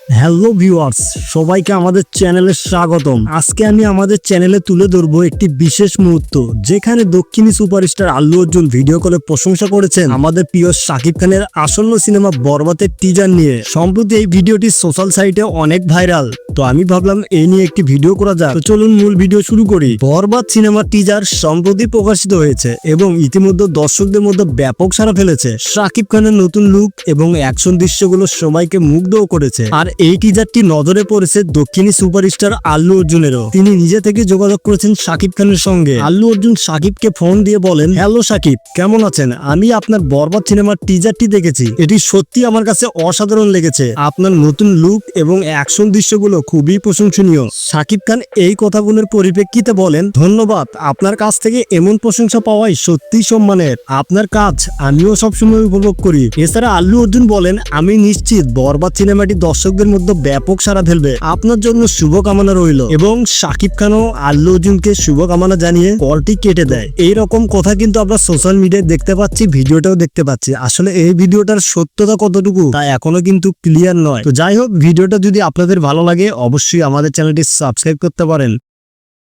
Hello viewers, সবাইকে আমাদের চ্যানেলে স্বাগতম। আজকে আমি আমাদের চ্যানেলে তুলে ধরবো একটি বিশেষ মুহূর্ত, যেখানে দক্ষিণী সুপারস্টার আল্লু অর্জুন ভিডিও কলে প্রশংসা করেছেন আমাদের প্রিয় শাকিব খানের আসন্ন সিনেমা বরবাদের টিজার নিয়ে। সম্প্রতি এই ভিডিওটি সোশ্যাল সাইটে অনেক ভাইরাল, তো আমি ভাবলাম এই নিয়ে একটি ভিডিও করা যাক। তো চলুন মূল ভিডিও শুরু করি। বরবাদ সিনেমার টিজার সম্প্রতি প্রকাশিত হয়েছে এবং ইতিমধ্যে দর্শকদের মধ্যে ব্যাপক সাড়া ফেলেছে। শাকিব খানের নতুন লুক এবং অ্যাকশন দৃশ্যগুলো সবাইকে মুগ্ধও করেছে। আর এই টিজারটি নজরে পড়েছে দক্ষিণী সুপারস্টার আল্লু অর্জুনেরও। তিনি নিজে থেকে যোগাযোগ করেছেন শাকিব খানের সঙ্গে। আল্লু অর্জুন শাকিবকে ফোন দিয়ে বলেন, হ্যালো শাকিব, কেমন আছেন? আমি আপনার বরবাদ সিনেমার টিজারটি দেখেছি, এটি সত্যি আমার কাছে অসাধারণ লেগেছে। আপনার নতুন লুক এবং অ্যাকশন দৃশ্যগুলো খুবই প্রশংসনীয়। শাকিব খান এই কথাগুলোর পরিপ্রেক্ষিতে বলেন, ধন্যবাদ, আপনার কাছ থেকে এমন প্রশংসা পাওয়াই সত্যি সম্মানের। আপনার কাজ আমিও সবসময় উপভোগ করি। এছাড়া আল্লু অর্জুন বলেন, আমি নিশ্চিত বরবাদ সিনেমাটি দর্শকদের মধ্যে ব্যাপক সাড়া ফেলবে। আপনার জন্য শুভকামনা রইল। এবং শাকিব খানও আল্লু অর্জুনকে শুভকামনা জানিয়ে কলটি কেটে দেয়। এইরকম কথা কিন্তু আমরা সোশ্যাল মিডিয়ায় দেখতে পাচ্ছি, ভিডিওটাও দেখতে পাচ্ছি। আসলে এই ভিডিওটার সত্যতা কতটুকু তা এখনো কিন্তু ক্লিয়ার নয়। তো যাই হোক, ভিডিওটা যদি আপনাদের ভালো লাগে অবশ্যই আমাদের চ্যানেলটি সাবস্ক্রাইব করতে পারেন।